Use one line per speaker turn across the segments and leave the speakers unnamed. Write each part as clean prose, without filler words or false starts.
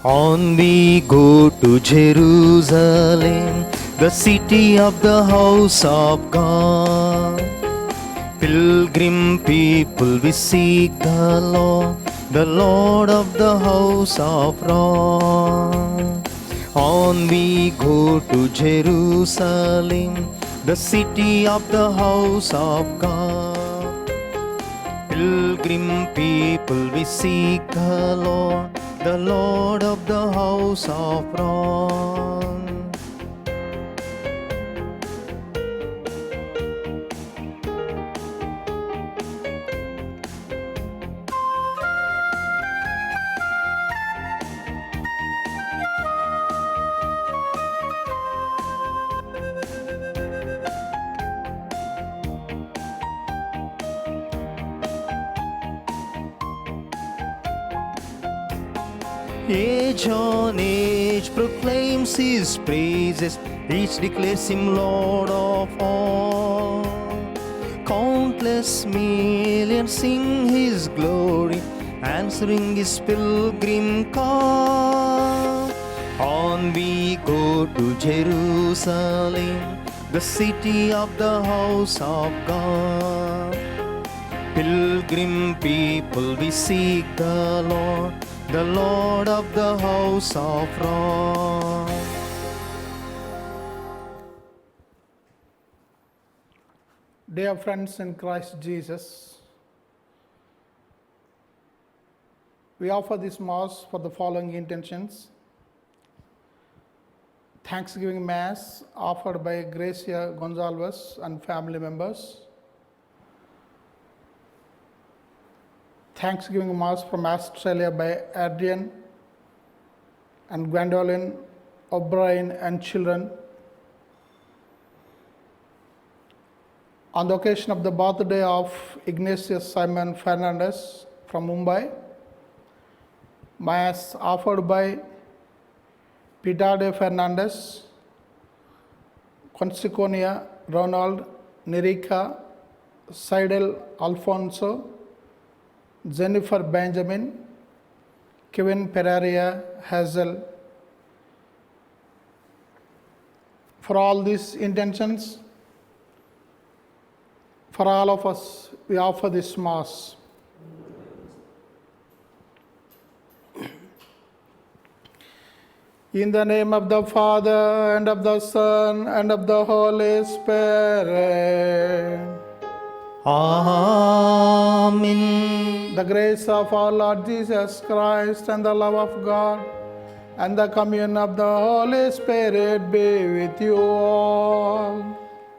On we go to Jerusalem, the city of the house of God. Pilgrim people, we seek the Lord of the house of Ron. On we go to Jerusalem, the city of the house of God. Pilgrim people, we seek the Lord of the house of Ron. Age on age proclaims His praises, each declares Him Lord of all. Countless millions sing His glory, answering His pilgrim call. On we go to Jerusalem, the city of the house of God. Pilgrim people, we seek the Lord of the house of Ron.
Dear friends in Christ Jesus, we offer this Mass for the following intentions. Thanksgiving Mass offered by Gracia Gonzalez and family members. Thanksgiving Mass from Australia by Adrian and Gwendolyn O'Brien and children. On the occasion of the birthday of Ignatius Simon Fernandez from Mumbai, Mass offered by Piedade Fernandez, Conseconia Ronald, Nerica, Seidel Alfonso, Jennifer Benjamin, Kevin Pereira Hazel. For all these intentions, for all of us, we offer this Mass. In the name of the Father, and of the Son, and of the Holy Spirit.
Amen.
The grace of our Lord Jesus Christ and the love of God and the communion of the Holy Spirit be with you all.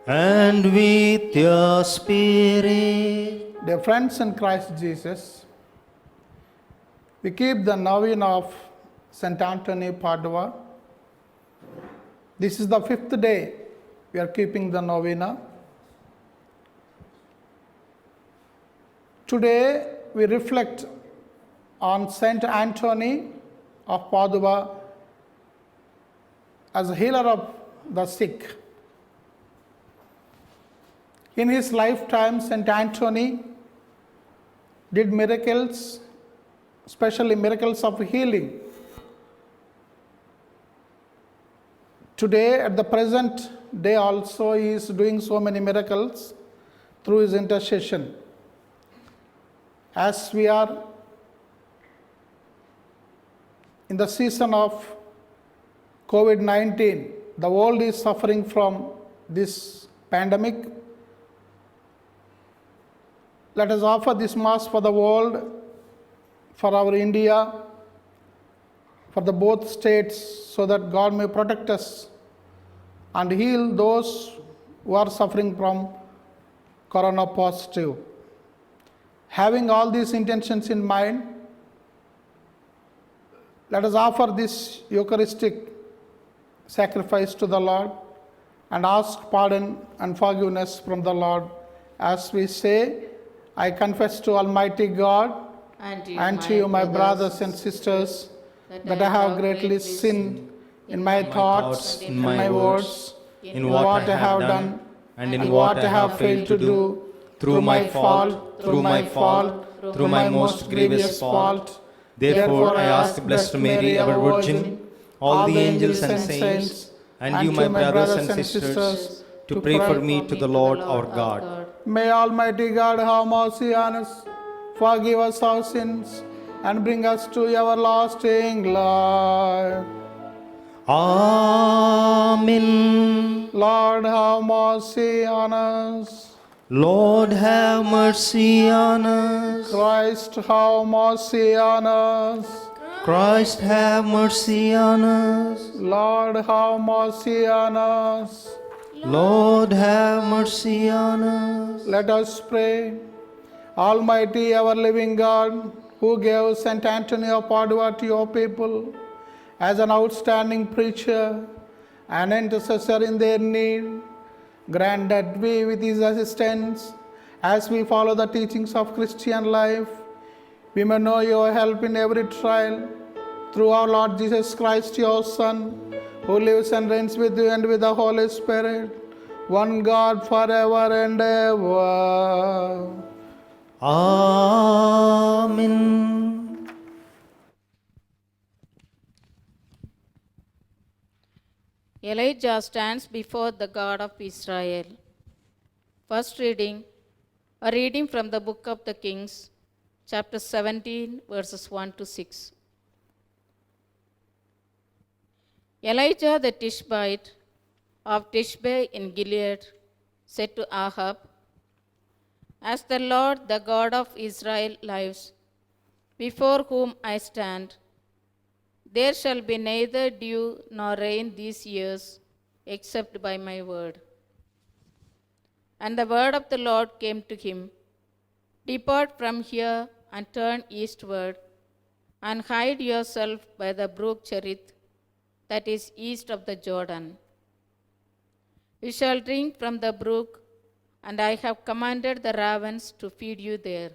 And with your spirit.
Dear friends in Christ Jesus, we keep the novena of St. Anthony Padua. This is the 5th day we are keeping the novena. Today we reflect on St. Anthony of Padua as a healer of the sick. In his lifetime, St. Anthony did miracles, especially miracles of healing. Today, at the present day also, he is doing so many miracles through his intercession. As we are in the season of COVID-19, the world is suffering from this pandemic. Let us offer this Mass for the world, for our India, for the both states, so that God may protect us and heal those who are suffering from corona positive. Having all these intentions in mind, let us offer this Eucharistic sacrifice to the Lord and ask pardon and forgiveness from the Lord as we say, I confess to Almighty God and to you, my brothers and sisters, that I have greatly sinned in my thoughts, in my words, in what I have done, and in what I have failed to do, through my fault, through my most grievous fault.
Therefore, I ask Blessed Mary, our Virgin, all the angels and saints, and you, my brothers and sisters, to pray for me to the Lord our God.
May Almighty God have mercy on us, forgive us our sins, and bring us to everlasting life.
Amen.
Lord, have mercy on us.
Lord, have mercy on us.
Christ, have mercy on us.
Christ, have mercy on us.
Lord, have mercy on us.
Lord, have mercy on us.
Let us pray. Almighty, ever living God, who gave Saint Anthony of Padua to your people as an outstanding preacher and intercessor in their need, grant that we, with his assistance, as we follow the teachings of Christian life, we may know your help in every trial. Through our Lord Jesus Christ, your Son, who lives and reigns with you and with the Holy Spirit, one God forever and ever.
Amen.
Elijah stands before the God of Israel. First reading, a reading from the book of the Kings, chapter 17, verses 1 to 6. Elijah the Tishbite of Tishbe in Gilead said to Ahab, "As the Lord, the God of Israel, lives, before whom I stand, there shall be neither dew nor rain these years, except by my word." And the word of the Lord came to him, "Depart from here and turn eastward, and hide yourself by the brook Cherith, that is east of the Jordan. You shall drink from the brook, and I have commanded the ravens to feed you there."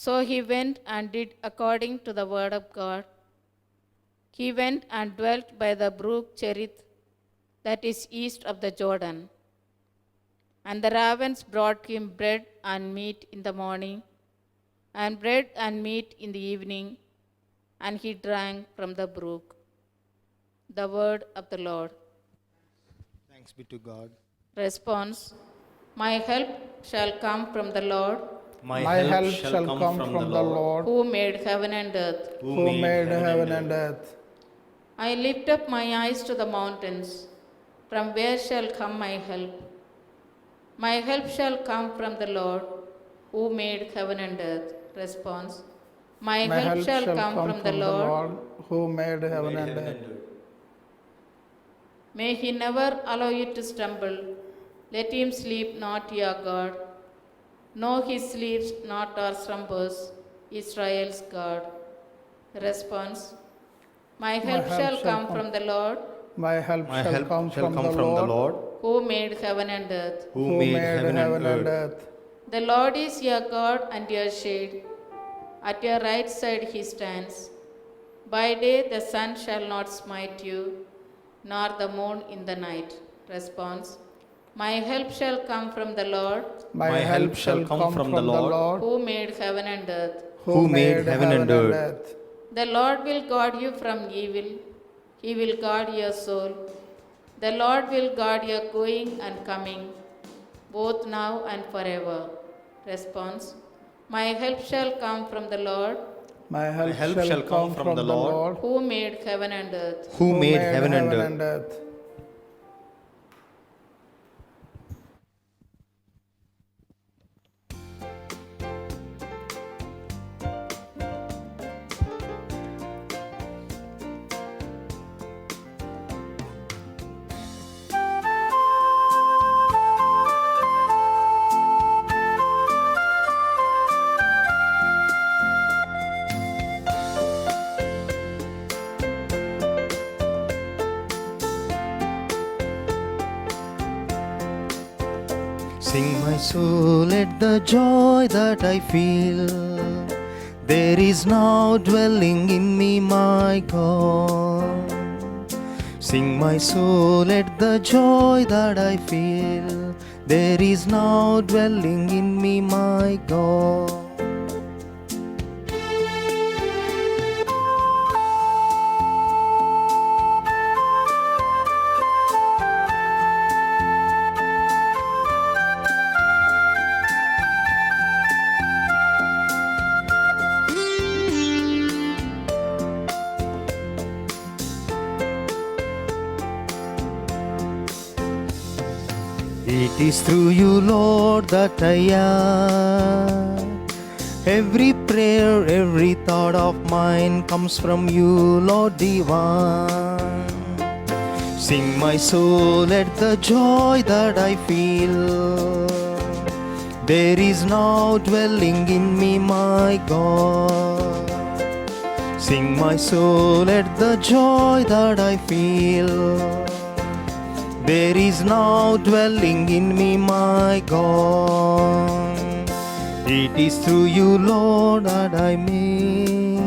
So he went and did according to the word of God. He went and dwelt by the brook Cherith, that is east of the Jordan. And the ravens brought him bread and meat in the morning, and bread and meat in the evening, and he drank from the brook. The word of the Lord.
Thanks be to God.
Response: My help shall come from the Lord,
My help shall come from the Lord,
who made heaven and earth.
who made heaven and earth.
I lift up my eyes to the mountains. From where shall come my help? My help shall come from the Lord, who made heaven and earth. Response: My help shall come from the Lord,
who made heaven and earth.
May he never allow you to stumble. Let him sleep not, your God. No, he sleeps not or slumbers, Israel's God. Response: My help shall come from the Lord,
My help
My
shall
help
come
shall
from
come
the
from the
Lord,
Lord,
who made heaven and earth.
who made heaven and earth.
The Lord is your God and your shade. At your right side he stands. By day the sun shall not smite you, nor the moon in the night. Response: My help shall come from the Lord,
My help shall come from the Lord,
who made heaven and earth.
who made heaven and earth.
The Lord will guard you from evil. He will guard your soul. The Lord will guard your going and coming, both now and forever. Response: My help shall come from the Lord,
My help
shall come from the Lord,
who made heaven and earth.
who made heaven and earth. Sing my soul at the joy that I feel. There is now dwelling in me my God. Sing my soul at the joy that I feel. There is now dwelling in me my God. It is through you, Lord, that I am. Every prayer, every thought of mine comes from you, Lord divine. Sing my soul at the joy that I feel. There is now dwelling in me, my God. Sing my soul at the joy that I feel. There is now dwelling in me, my God. It is through you, Lord, that I may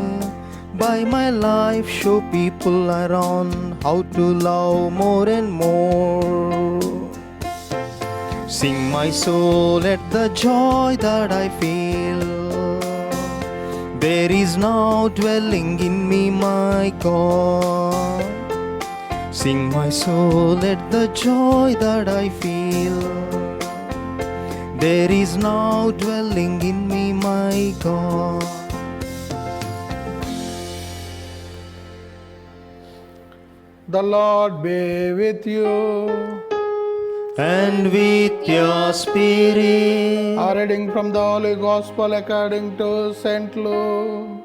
by my life show people around how to love more and more. Sing my soul at the joy that I feel. There is now dwelling in me, my God. Sing my soul at the joy that I feel. There is now dwelling in me, my God.
The Lord be with you.
And with your spirit.
A reading from the Holy Gospel according to St. Luke.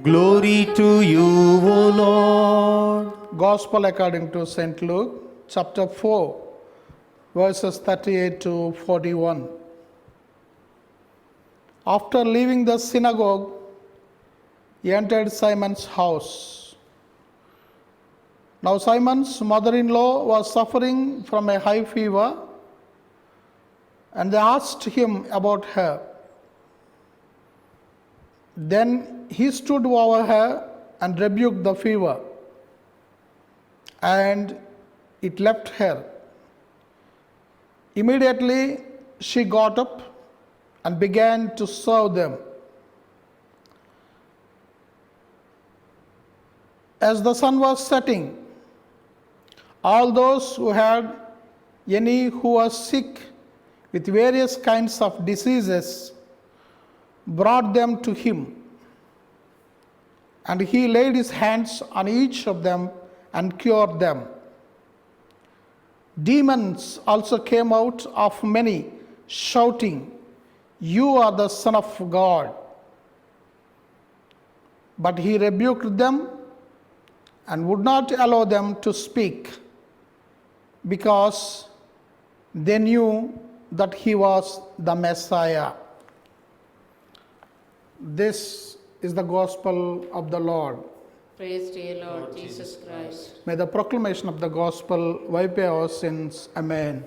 Glory to you, O Lord.
Gospel according to St. Luke, chapter 4, verses 38 to 41. After leaving the synagogue, he entered Simon's house. Now Simon's mother-in-law was suffering from a high fever, and they asked him about her. Then he stood over her and rebuked the fever, and it left her. Immediately she got up and began to serve them. As the sun was setting, all those who had any who was sick with various kinds of diseases brought them to him, and he laid his hands on each of them and cured them. Demons also came out of many, shouting, "You are the Son of God." But he rebuked them and would not allow them to speak, because they knew that he was the Messiah. This is the gospel of the Lord.
Praise to you, Lord Jesus Christ.
May the proclamation of the gospel wipe away our sins. Amen.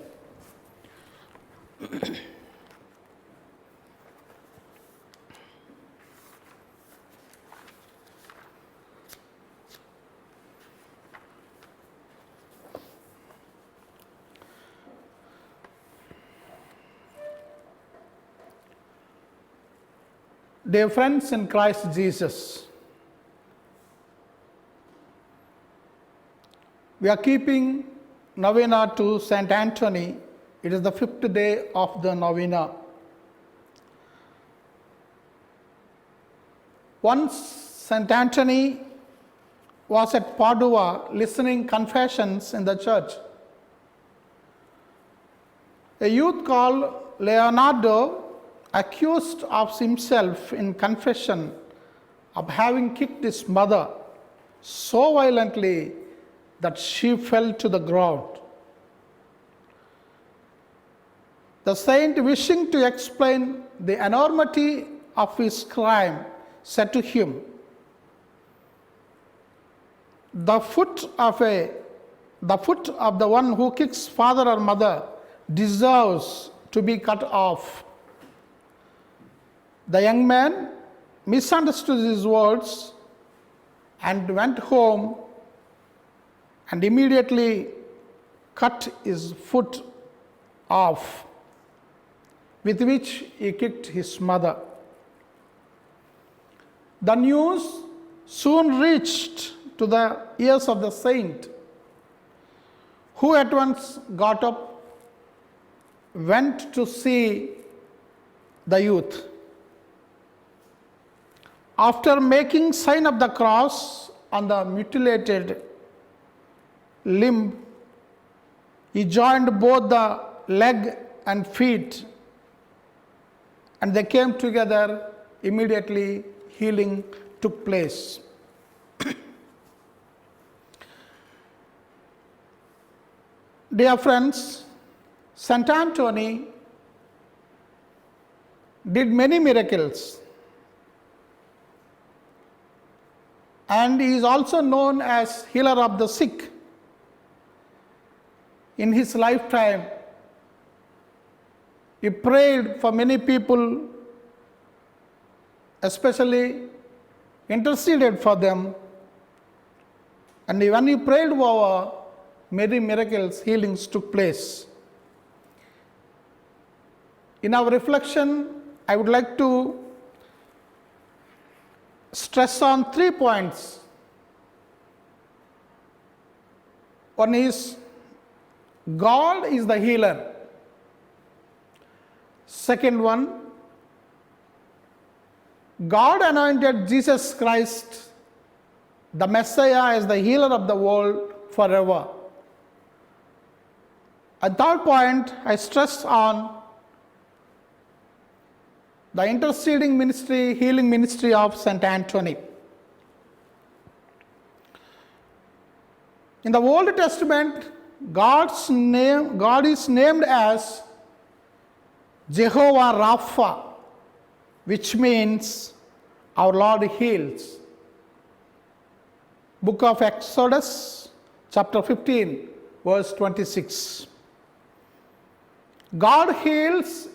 Dear friends in Christ Jesus, we are keeping novena to Saint Anthony. It is the 5th day of the novena. Once Saint Anthony was at Padua listening confessions in the church. A youth called Leonardo accused of himself in confession of having kicked his mother so violently that she fell to the ground. The saint, wishing to explain the enormity of his crime, said to him, the foot of the one who kicks father or mother deserves to be cut off. The young man misunderstood his words and went home and immediately cut his foot off, with which he kicked his mother. The news soon reached to the ears of the saint, who at once got up, went to see the youth. After making sign of the cross on the mutilated limb, he joined both the leg and feet, and they came together. Immediately healing took place. Dear friends, St. Anthony did many miracles, and he is also known as healer of the sick. In his lifetime, he prayed for many people, especially interceded for them, and when he prayed over, many miracles, healings took place. In our reflection, I would like to stress on 3 points. One is, God is the healer. Second one, God anointed Jesus Christ, the Messiah, as the healer of the world forever. A third point, I stress on the interceding ministry, healing ministry of St. Anthony. In the Old Testament, God is named as Jehovah Rapha, which means our Lord heals. Book of Exodus, chapter 15, verse 26. God heals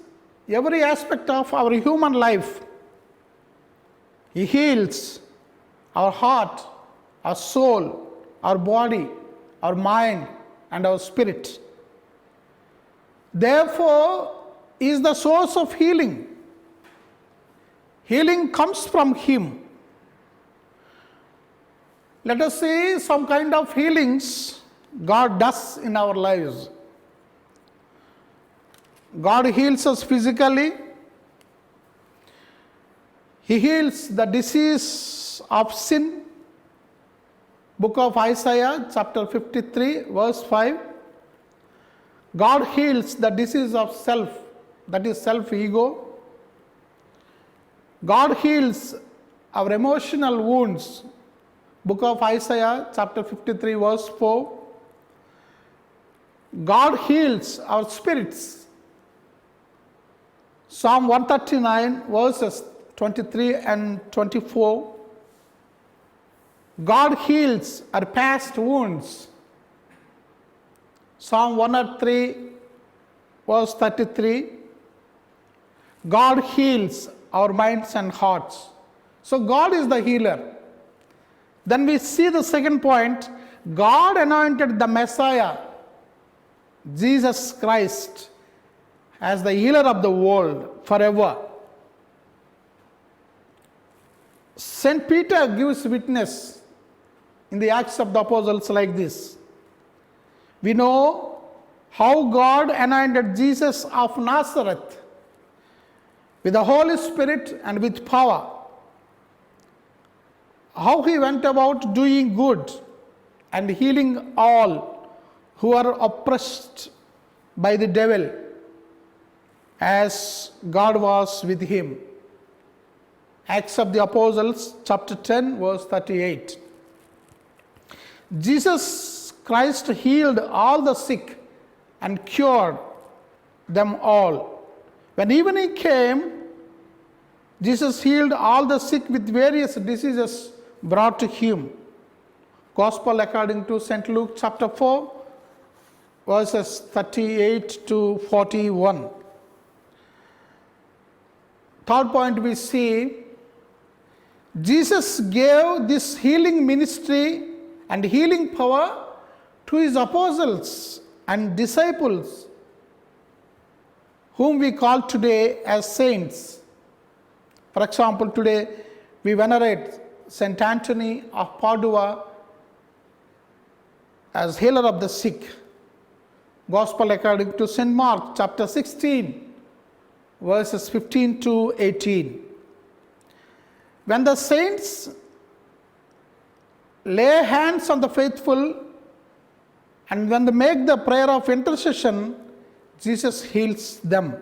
every aspect of our human life. He heals our heart, our soul, our body, our mind, and our spirit. Therefore, He is the source of healing. Healing comes from Him. Let us see some kind of healings God does in our lives. God heals us physically. He heals the disease of sin. Book of Isaiah, chapter 53, verse 5. God heals the disease of self, that is self-ego. God heals our emotional wounds. Book of Isaiah, chapter 53, verse 4. God heals our spirits. Psalm 139, verses 23 and 24. God heals our past wounds. Psalm 103, verse 33. God heals our minds and hearts. So God is the healer. Then we see the second point. God anointed the Messiah, Jesus Christ, as the healer of the world forever. St. Peter gives witness in the Acts of the Apostles like this. We know how God anointed Jesus of Nazareth with the Holy Spirit and with power. How He went about doing good and healing all who are oppressed by the devil, as God was with Him. Acts of the Apostles, chapter 10, verse 38. Jesus Christ healed all the sick and cured them all. When evening came, Jesus healed all the sick with various diseases brought to Him. Gospel according to St. Luke, chapter 4, verses 38 to 41. Third point, we see Jesus gave this healing ministry and healing power to His apostles and disciples, whom we call today as saints. For example, today we venerate St. Anthony of Padua as healer of the sick. Gospel according to St. Mark, chapter 16, verses 15 to 18. When the saints lay hands on the faithful and when they make the prayer of intercession, Jesus heals them.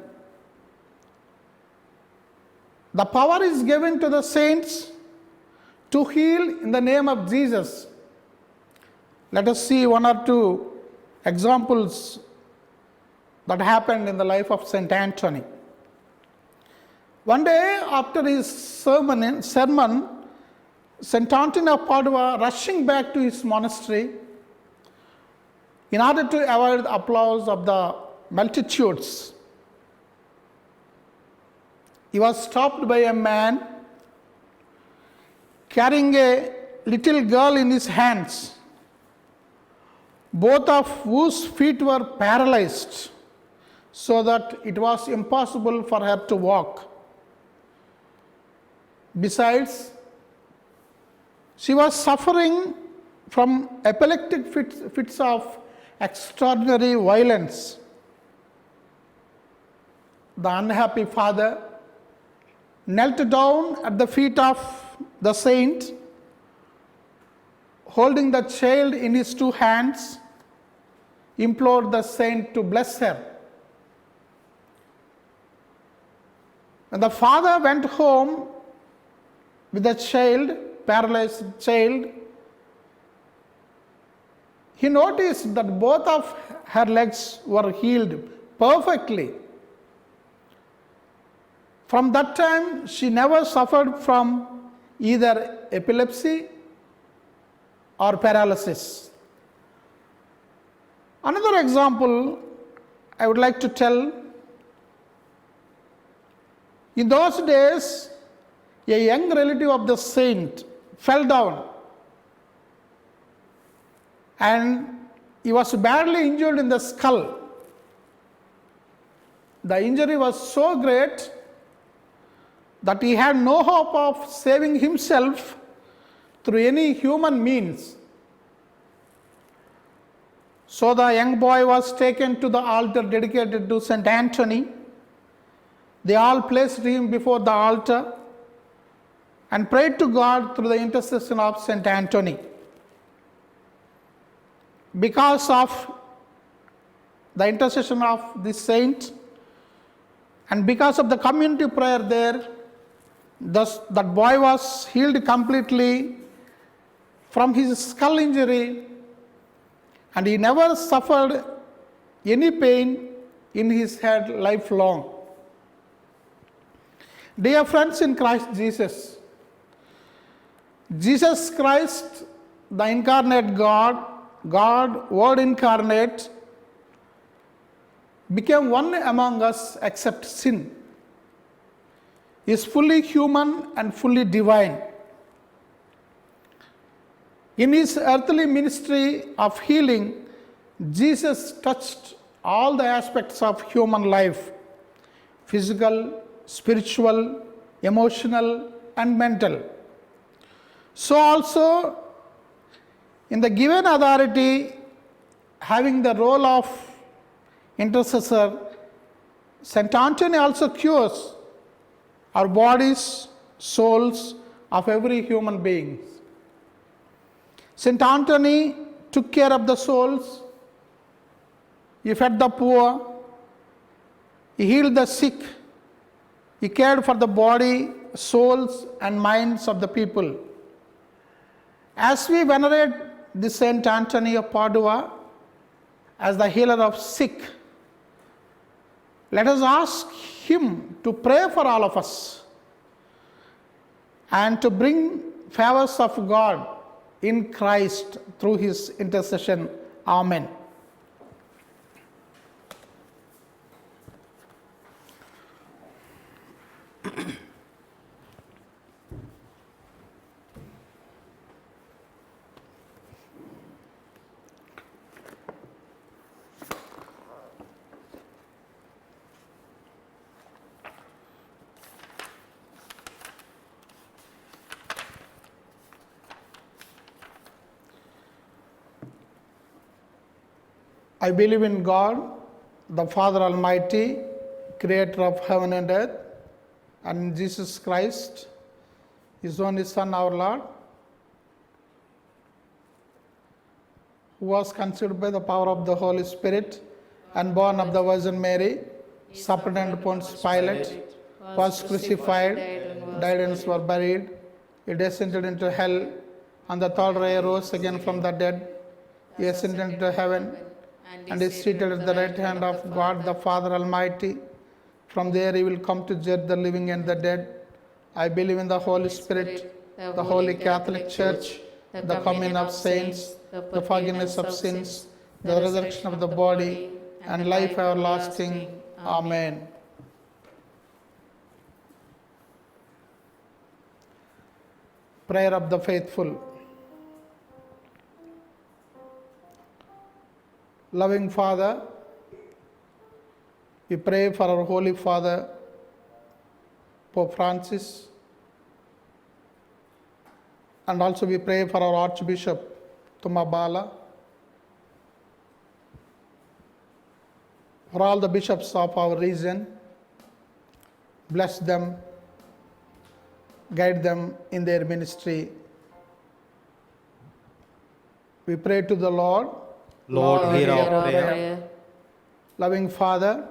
The power is given to the saints to heal in the name of Jesus. Let us see one or two examples that happened in the life of St. Anthony. One day after his sermon, St. Anthony of Padua, rushing back to his monastery in order to avoid the applause of the multitudes, he was stopped by a man carrying a little girl in his hands, both of whose feet were paralyzed, so that it was impossible for her to walk. Besides, she was suffering from epileptic fits of extraordinary violence. The unhappy father knelt down at the feet of the saint, holding the child in his two hands, implored the saint to bless her. When the father went home with the child, paralyzed child, he noticed that both of her legs were healed perfectly. From that time, she never suffered from either epilepsy or paralysis. Another example I would like to tell. In those days, a young relative of the saint fell down and he was badly injured in the skull. The injury was so great that he had no hope of saving himself through any human means. So the young boy was taken to the altar dedicated to St. Anthony. They all placed him before the altar and prayed to God through the intercession of St. Anthony. Because of the intercession of this saint and because of the community prayer there, that boy was healed completely from his skull injury, and he never suffered any pain in his head lifelong. Dear friends in Christ Jesus, Jesus Christ, the incarnate God, Word incarnate, became one among us except sin. He is fully human and fully divine. In his earthly ministry of healing, Jesus touched all the aspects of human life: physical, spiritual, emotional, and mental. So also, in the given authority, having the role of intercessor, St. Anthony also cures our bodies, souls of every human being. St. Anthony took care of the souls, he fed the poor, he healed the sick, he cared for the body, souls, and minds of the people. As we venerate this St. Anthony of Padua as the healer of sick, let us ask him to pray for all of us and to bring favors of God in Christ through his intercession. Amen. I believe in God, the Father Almighty, creator of heaven and earth, and in Jesus Christ, his only Son, our Lord, who was conceived by the power of the Holy Spirit and born of the Virgin Mary, suffered under Pontius Pilate, was crucified, died and was buried. He descended into hell. On the third day rose again from the dead. He ascended into heaven and is seated at the right hand of God the Father Almighty. From there he will come to judge the living and the dead. I believe in the Holy Spirit, the Holy Catholic Church, the communion of saints, the forgiveness of sins, the resurrection of the body, and life everlasting. Amen. Prayer of the faithful. Loving Father, we pray for our Holy Father, Pope Francis, and also we pray for our Archbishop Tumabala, for all the bishops of our region. Bless them, guide them in their ministry. We pray to the Lord.
Lord, hear our prayer.
Loving Father,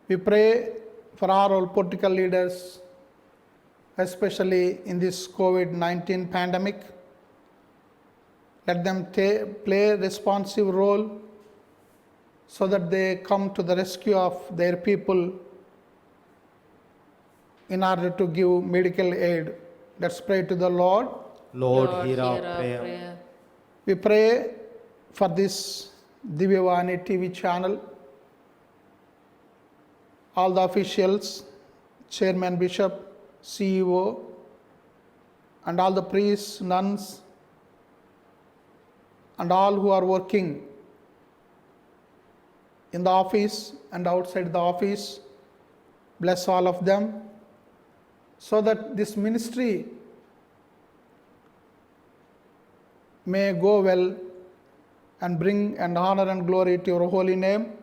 we pray for all political leaders, especially in this COVID-19 pandemic. Let them play a responsive role so that they come to the rescue of their people in order to give medical aid. Let's pray to the Lord.
Lord, hear our prayer.
We pray for this Divyavani TV channel, all the officials, chairman, bishop, CEO, and all the priests, nuns, and all who are working in the office and outside the office. Bless all of them so that this ministry may go well and bring an honor and glory to your holy name.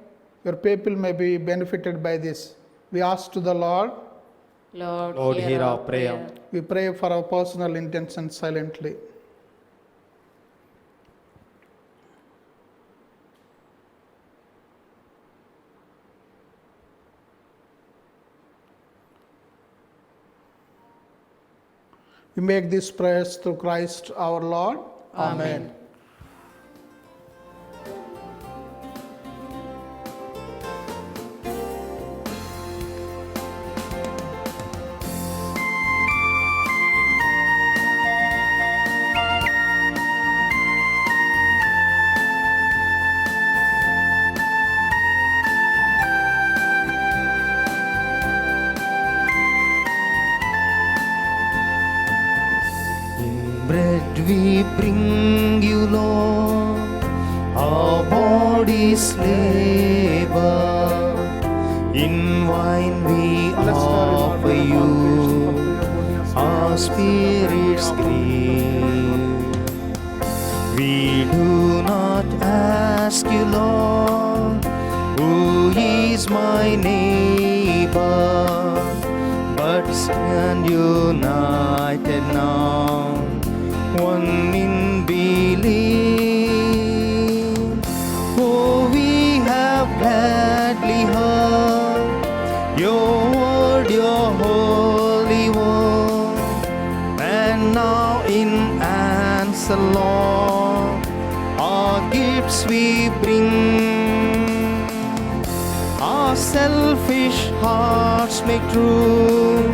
Your people may be benefited by this. We ask to the Lord.
Lord,
hear our prayer.
We pray for our personal intentions silently. We make these prayers through Christ our Lord. Amen.
In bread we bring you, Lord, our bodies labor. In wine we offer you, our spirits grieve. We do not ask you, Lord, who is my neighbor, but stand united now, one in belief. Oh, we have gladly heard your word, your holy word, and now in answer, Lord, our gifts we bring. Our selfish hearts make true,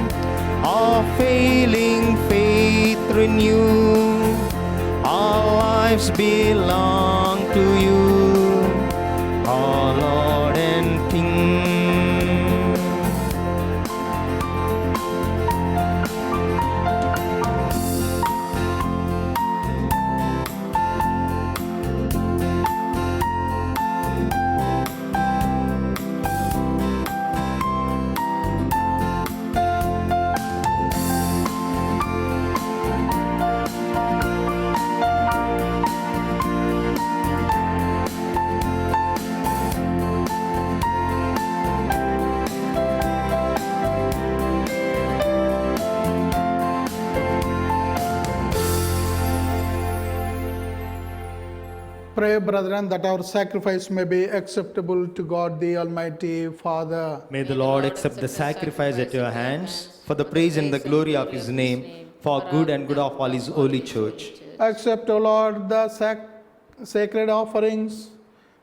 our failing faith renew. Our lives belong to you, our Lord and King.
Pray, brethren, that our sacrifice may be acceptable to God the Almighty Father.
May the Lord accept the sacrifice at your hands for the praise and the glory of his name, for good and good of all his holy church.
Accept, O Lord, the sacred offerings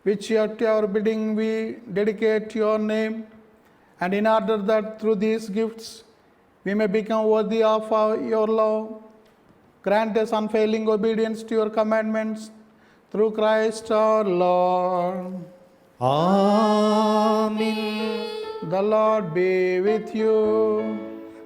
which at your bidding we dedicate to your name, and in order that through these gifts we may become worthy of your love, grant us unfailing obedience to your commandments through Christ our Lord.
Amen.
The Lord be with you.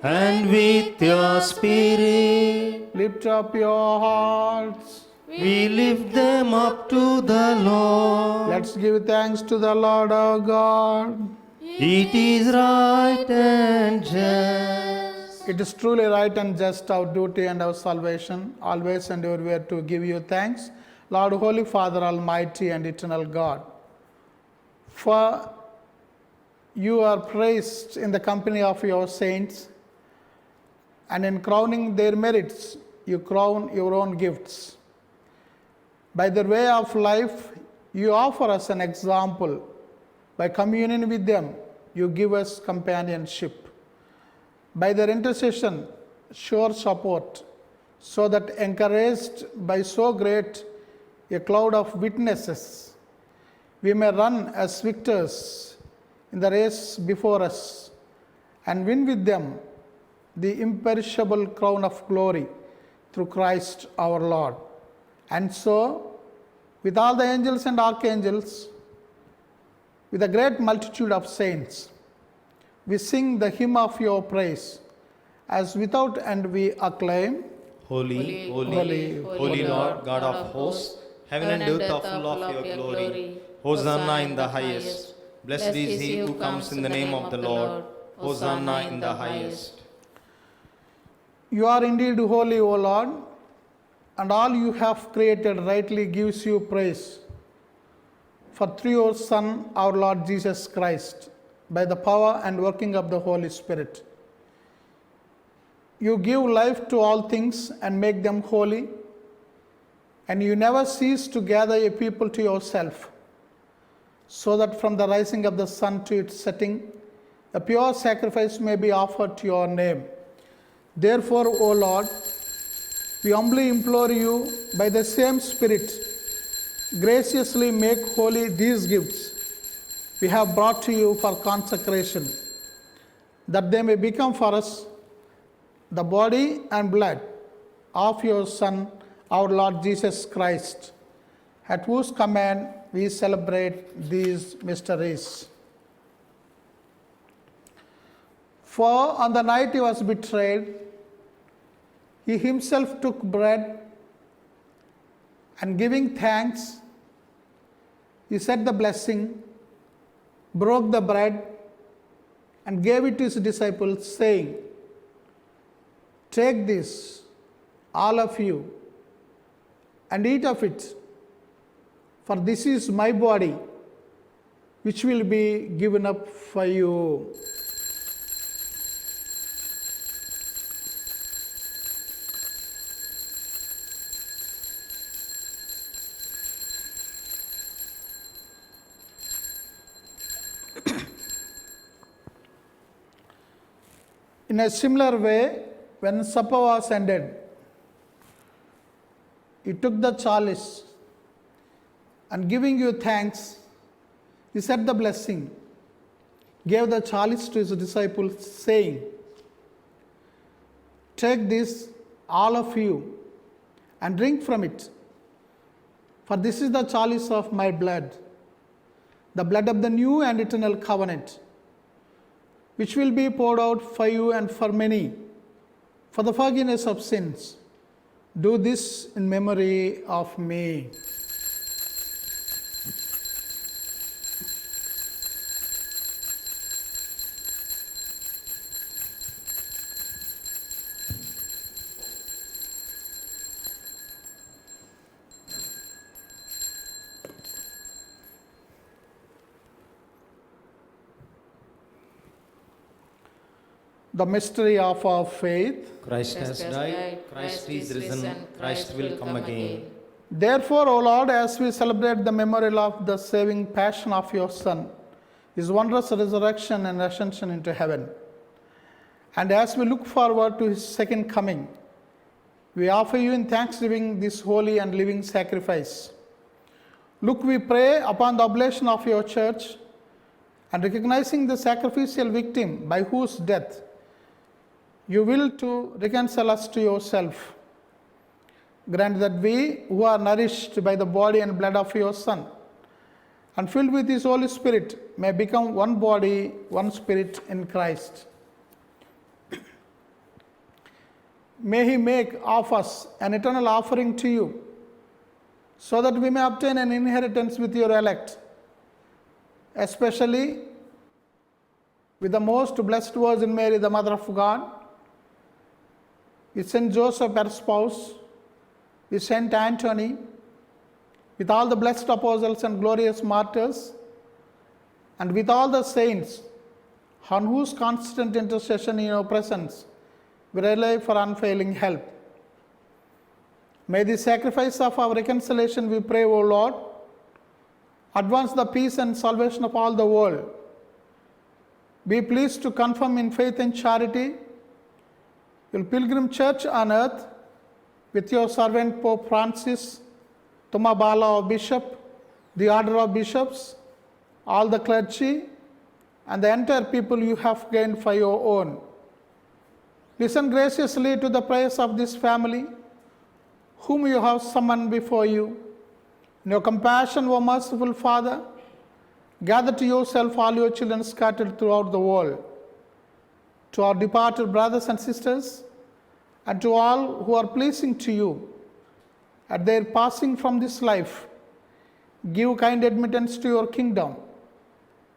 And with your spirit,
Lift up your hearts.
we lift them up to the Lord.
Let's give thanks to the Lord our God.
It is right and just.
It is truly right and just, our duty and our salvation, always and everywhere to give you thanks, Lord, Holy Father, Almighty and eternal God. For you are praised in the company of your saints, and in crowning their merits, you crown your own gifts. By their way of life, you offer us an example. By communion with them, you give us companionship. By their intercession, sure support, so that encouraged by so great a cloud of witnesses, we may run as victors in the race before us and win with them the imperishable crown of glory through Christ our Lord. And so, with all the angels and archangels, with a great multitude of saints, we sing the hymn of your praise, as without end we acclaim,
Holy, holy,
Holy,
holy Lord, God of hosts, heaven and earth are full of your glory. Hosanna in the highest. Blessed is he who comes in the name of the Lord. Hosanna in the highest.
You are indeed holy, O Lord, and all you have created rightly gives you praise. For through your Son, our Lord Jesus Christ, by the power and working of the Holy Spirit, you give life to all things and make them holy, and you never cease to gather a people to yourself, so that from the rising of the sun to its setting, a pure sacrifice may be offered to your name. Therefore, O Lord, we humbly implore you, by the same Spirit, graciously make holy these gifts we have brought to you for consecration, that they may become for us the body and blood of your Son, our Lord Jesus Christ, at whose command we celebrate these mysteries. For on the night he was betrayed, he himself took bread, and giving thanks, he said the blessing, broke the bread, and gave it to his disciples, saying, "Take this, all of you, and eat of it, for this is my body, which will be given up for you." In a similar way, when supper was ended, he took the chalice, and giving you thanks, he said the blessing, gave the chalice to his disciples, saying, "Take this, all of you, and drink from it, for this is the chalice of my blood, the blood of the new and eternal covenant, which will be poured out for you and for many, for the forgiveness of sins. Do this in memory of me." The mystery of our faith.
Christ has died, Christ is risen, Christ will come again.
Therefore, O Lord, as we celebrate the memorial of the saving passion of your Son, his wondrous resurrection and ascension into heaven, and as we look forward to his second coming, we offer you in thanksgiving this holy and living sacrifice. Look, we pray upon the oblation of your church, and recognizing the sacrificial victim by whose death you will to reconcile us to yourself. Grant that we, who are nourished by the body and blood of your Son, and filled with his Holy Spirit, may become one body, one spirit in Christ. May he make of us an eternal offering to you, so that we may obtain an inheritance with your elect, especially with the most blessed Virgin Mary, the Mother of God, with Saint Joseph, her spouse, with Saint Anthony, with all the blessed apostles and glorious martyrs, and with all the saints, on whose constant intercession in your presence we rely for unfailing help. May the sacrifice of our reconciliation, we pray, O Lord, advance the peace and salvation of all the world. Be pleased to confirm in faith and charity your pilgrim church on earth, with your servant Pope Francis, Tumabala of Bishop, the order of bishops, all the clergy, and the entire people you have gained for your own. Listen graciously to the prayers of this family, whom you have summoned before you. In your compassion, O merciful Father, gather to yourself all your children scattered throughout the world. To our departed brothers and sisters, and to all who are pleasing to you, at their passing from this life, give kind admittance to your kingdom.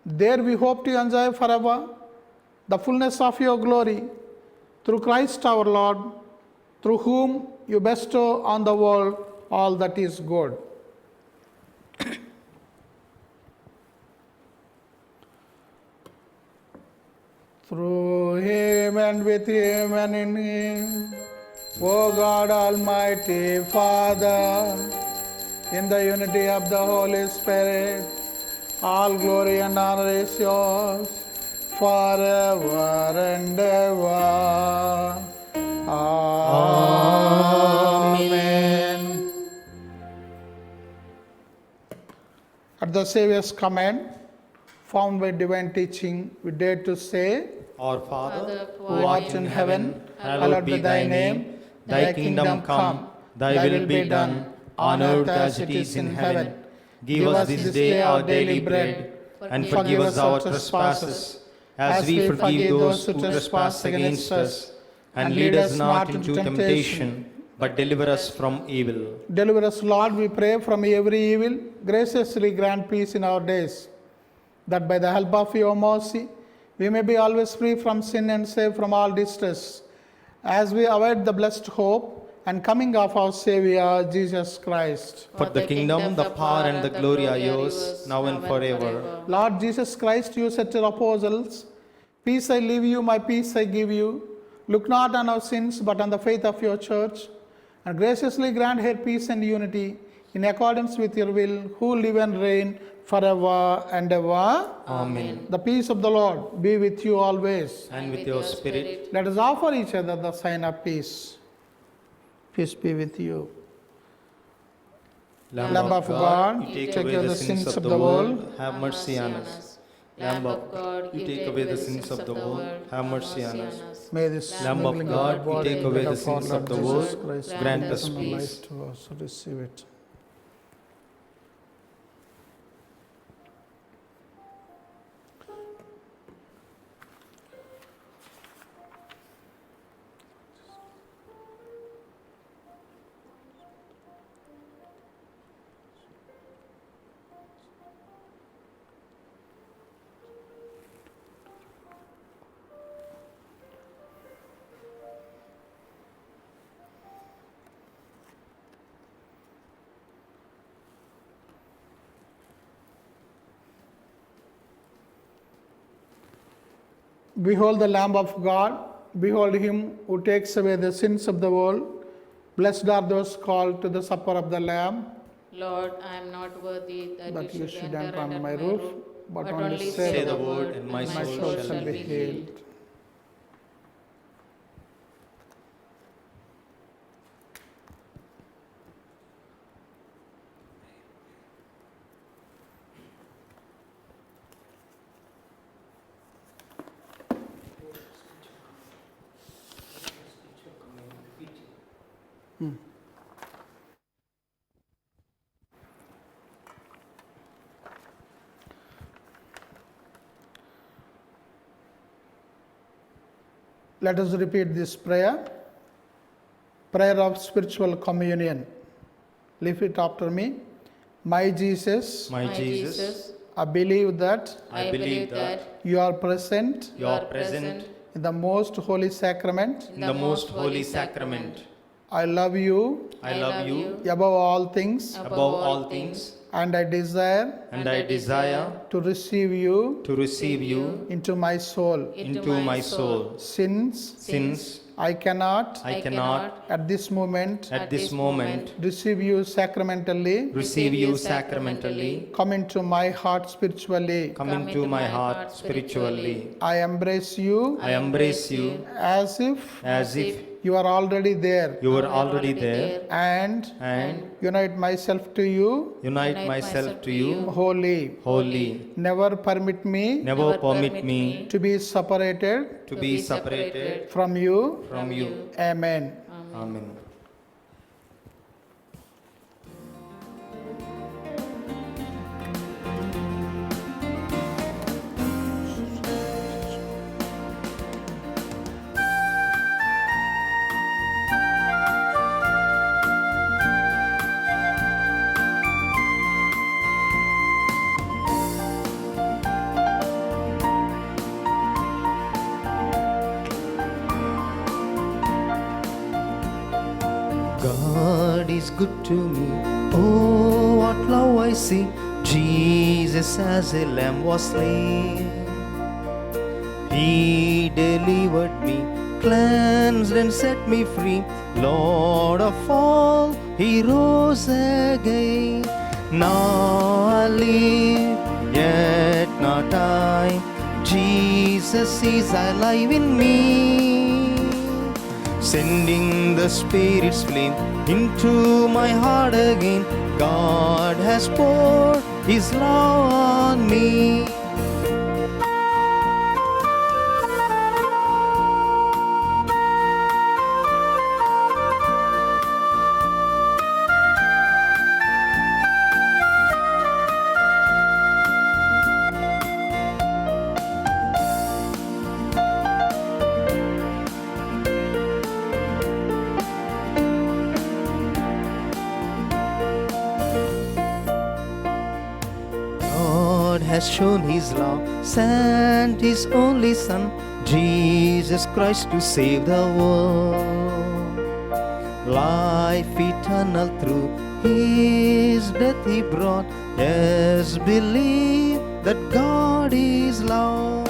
There we hope to enjoy forever the fullness of your glory, through Christ our Lord, through whom you bestow on the world all that is good. Through him and with him and in him, O God Almighty Father, in the unity of the Holy Spirit, all glory and honor is yours forever and ever. Amen. At the Saviour's command, found by divine teaching, we dare to say,
Our Father,
who art in heaven, hallowed be thy name.
Thy kingdom come, thy will be done, on earth as it is in heaven. Give us this day our daily bread, and forgive us our trespasses, as we forgive those who trespass against us. And lead us not into temptation, but deliver us from evil.
Deliver us, Lord, we pray, from every evil. Graciously grant peace in our days, that by the help of your mercy, we may be always free from sin and safe from all distress, as we await the blessed hope and coming of our Savior, Jesus Christ.
For the kingdom, the power, and the glory are yours, now and forever.
Lord Jesus Christ, you said to the apostles, peace I leave you, my peace I give you. Look not on our sins, but on the faith of your church, and graciously grant her peace and unity, in accordance with your will, who live and reign forever and ever.
Amen.
The peace of the Lord be with you always.
And with your spirit.
Let us offer each other the sign of peace. Peace be with you.
Lamb of God, you take away the sins of the world, have mercy on us. Lamb of God, you take away the sins of the world, have mercy on us.
May this
Lamb of God, you take away the sins of the world, grant us
life
peace.
to us. Receive it. Behold the Lamb of God. Behold him who takes away the sins of the world. Blessed are those called to the supper of the Lamb.
Lord, I am not worthy
That
you
you
should
should
enter
enter
under
under my
roof,
roof, but
only
only
say
say
the
the
word,
and
my
my
soul shall be healed.
Let us repeat this prayer. Prayer of spiritual communion. Lift it after me. My Jesus,
My Jesus,
I believe that
I believe that
you are present
you are present
in the most holy sacrament.
in the most holy sacrament.
I love you
I love you
above all things,
above all things,
and I desire
and I desire
to receive you
to receive you
into my soul.
into my soul.
Since
I
I cannot
cannot
at this moment
at this moment
receive you sacramentally,
receive you sacramentally,
come into my heart spiritually.
come into my heart spiritually.
I embrace you
I embrace you
as
as if
you are already there,
you were already there,
and
and
unite myself to you
unite myself to you
wholly.
wholly.
Never permit me
Never permit me
to be separated
to be separated
from you.
from you.
Amen.
Amen. God is good to me. Oh, what love I see. Jesus as a lamb was slain. He delivered me, cleansed and set me free. Lord of all, He rose again. Now I live, yet not I. Jesus is alive in me, sending the Spirit's flame into my heart again. God has poured His love on me. God has shown His love, sent His only Son, Jesus Christ, to save the world. Life eternal through His death He brought. Yes, believe that God is love.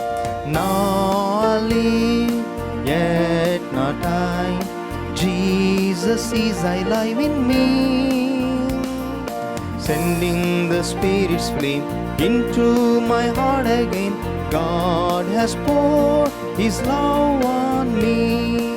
Now I live, yet not I. Jesus is alive in me, sending the Spirit's flame into my heart again. God has poured His love on me.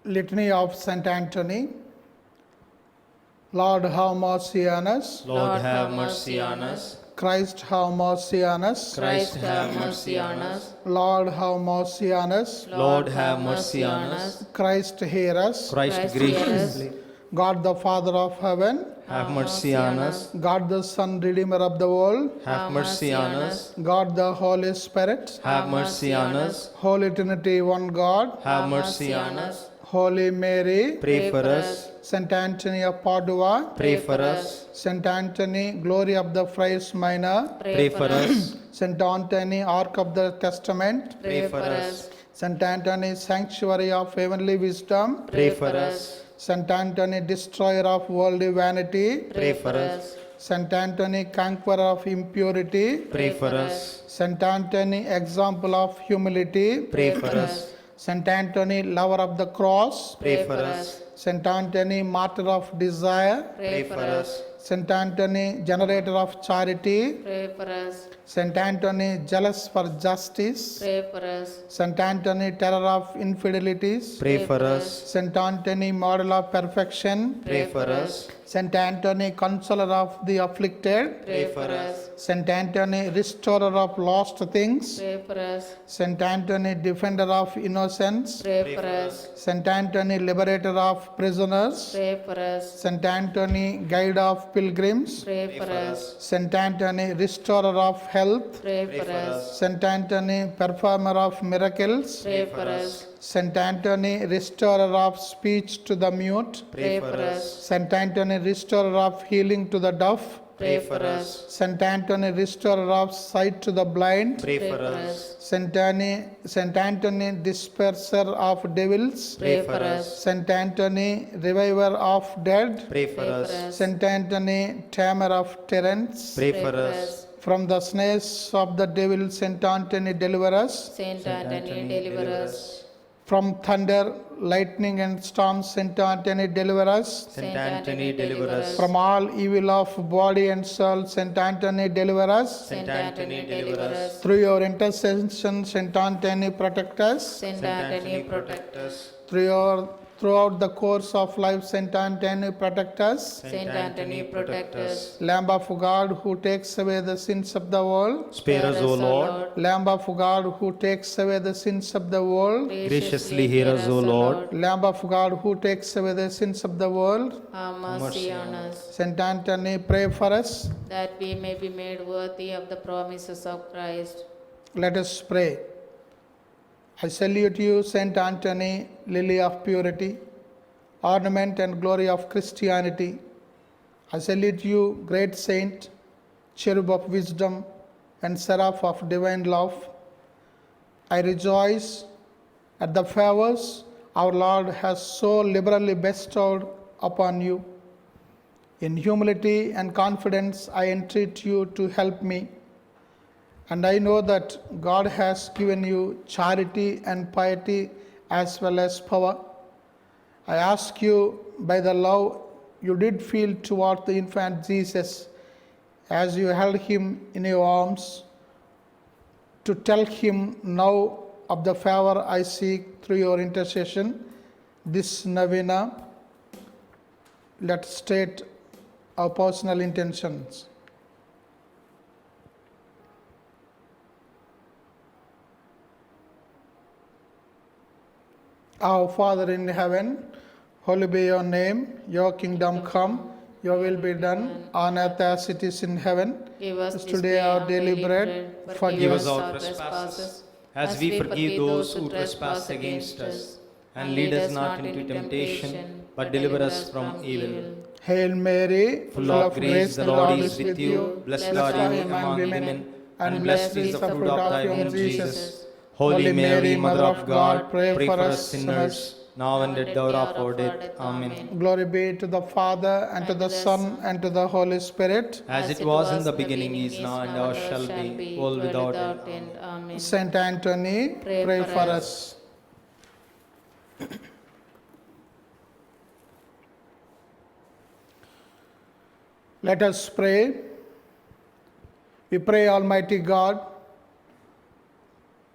Litany of Saint Anthony. Lord, have mercy on us.
Lord, have mercy on us.
Christ, have mercy on us.
Christ, have mercy on us.
Lord, have mercy on us.
Lord, have mercy on us.
Christ, hear us.
Christ,
Christ, hear us.
graciously.
God the Father of heaven,
have mercy on us.
God the Son, Redeemer of the world,
Have mercy on us.
God the Holy Spirit,
Have mercy on us.
Holy Trinity, one God,
Have mercy on us.
Holy Mary,
Pray for us.
Saint Anthony of Padua,
Pray for us.
Saint Anthony, glory of the Friars Minor,
Pray for us.
Saint Anthony, Ark of the Testament,
Pray for us.
Saint Anthony, Sanctuary of Heavenly Wisdom,
Pray for us.
Saint Anthony, Destroyer of Worldly Vanity,
Pray for us.
Saint Anthony, Conqueror of Impurity,
Pray for us.
Saint Anthony, Example of Humility,
Pray for us.
Saint Anthony, Lover of the Cross,
Pray for us.
Saint Anthony, Martyr of Desire,
Pray for us.
Saint Anthony, Generator of Charity,
Pray for us.
Saint Anthony, Jealous for Justice,
Pray for us.
Saint Anthony, Terror of Infidelities,
Pray for us.
Saint Anthony, Model of Perfection,
Pray for us.
Saint Anthony, Consoler of the Afflicted,
Pray for us.
Saint Anthony, Restorer of Lost Things,
Pray for us.
Saint Anthony, Defender of Innocence,
Pray for us.
Saint Anthony, Liberator of Prisoners,
Pray for us.
Saint Anthony, Guide of Pilgrims,
Pray for us.
Saint Anthony, Restorer of Health,
Pray for us.
Saint Anthony, Performer of Miracles,
Pray for us.
Saint Anthony, Restorer of Speech to the Mute,
Pray for us.
Saint Anthony, Restorer of Healing to the Deaf,
Pray for us.
Saint Anthony, Restorer of Sight to the Blind,
Pray for us.
Saint Anthony, Disperser of Devils,
Pray for us.
Saint Anthony, Reviver of Dead,
Pray for us.
Saint Anthony, Tamer of Tyrants,
Pray for us.
from the snares of the devil, Saint Anthony, deliver us.
Saint Anthony, deliver us.
From thunder, lightning, and storms, Saint Anthony, deliver us.
Saint Anthony, deliver us.
From all evil of body and soul, Saint Anthony, deliver us.
Saint Anthony, deliver us.
Through your intercession, Saint Anthony, protect us.
Saint Anthony, protect
us.
Throughout the course of life, Saint Anthony, protect us.
Saint Anthony, protect us.
Lamb of God, who takes away the sins of the world.
Spare us, O Lord.
Lamb of God, who takes away the sins of the world.
Graciously hear us, O Lord.
Lamb of God, who takes away the sins of the world.
Have mercy on us,
Saint Anthony, pray for us.
that we may be made worthy of the promises of Christ.
Let us pray. I salute you, Saint Anthony, lily of purity, ornament and glory of Christianity. I salute you, great saint, cherub of wisdom, and seraph of divine love. I rejoice at the favors our Lord has so liberally bestowed upon you. In humility and confidence, I entreat you to help me. And I know that God has given you charity and piety as well as power. I ask you, by the love you did feel toward the infant Jesus as you held him in your arms, to tell him now of the favor I seek through your intercession, this novena. Let's state our personal intentions. Our Father in heaven, holy be your name, your kingdom come, your will be done on earth as it is in heaven.
Give us
This
this
today
day
our daily bread.
Forgive us
our
our
trespasses,
trespasses,
as we forgive those who trespass against us. And lead us not into temptation, but deliver us from evil.
Hail Mary,
Full of grace, the Lord is with you. Blessed are you among women, and blessed is the fruit of thy womb, Jesus. Holy Mary, Mother of God, pray for us sinners, now and at the hour of our death. Amen.
Glory be to the Father, and to the Son, and to the Holy Spirit.
As it was in the beginning, is now, and ever shall be, world without end.
end. Amen.
Saint Anthony, pray for us. Let us pray. We pray, Almighty God,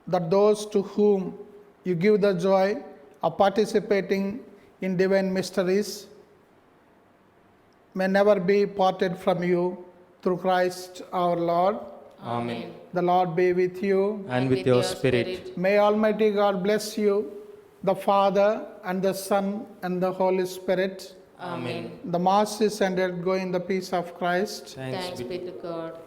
that those to whom you give the joy of participating in divine mysteries may never be parted from you, through Christ our Lord.
Amen.
The Lord be with you.
And with your spirit.
May Almighty God bless you, the Father and the Son and the Holy Spirit.
Amen.
The Mass is ended. Go in the peace of Christ.
Thanks be to God.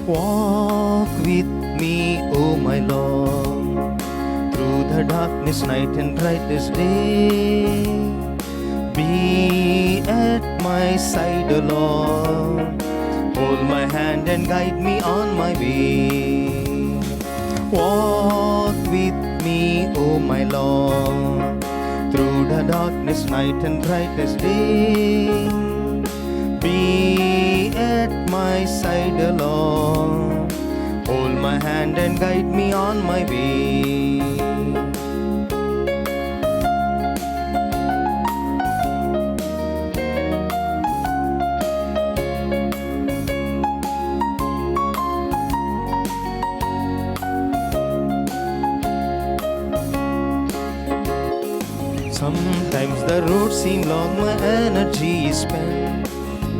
Walk with me, O my Lord, through the darkness, night and brightest day. Be at my side, O Lord, hold my hand and guide me on my way. Walk with me, O my Lord, through the darkness, night and brightest day. Be at my side, O Lord, hold my hand and guide me on my way. Sometimes the road seems long, my energy is spent.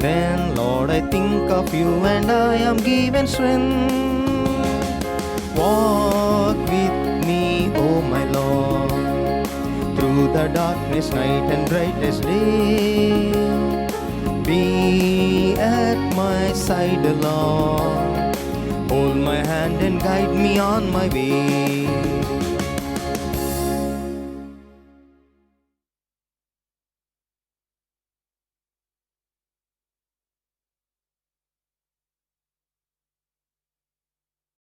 Then, Lord, I think of you and I am given strength. Walk with me, O my Lord, through the darkness, night and brightest day. Be at my side, O Lord, hold my hand and guide me on my way.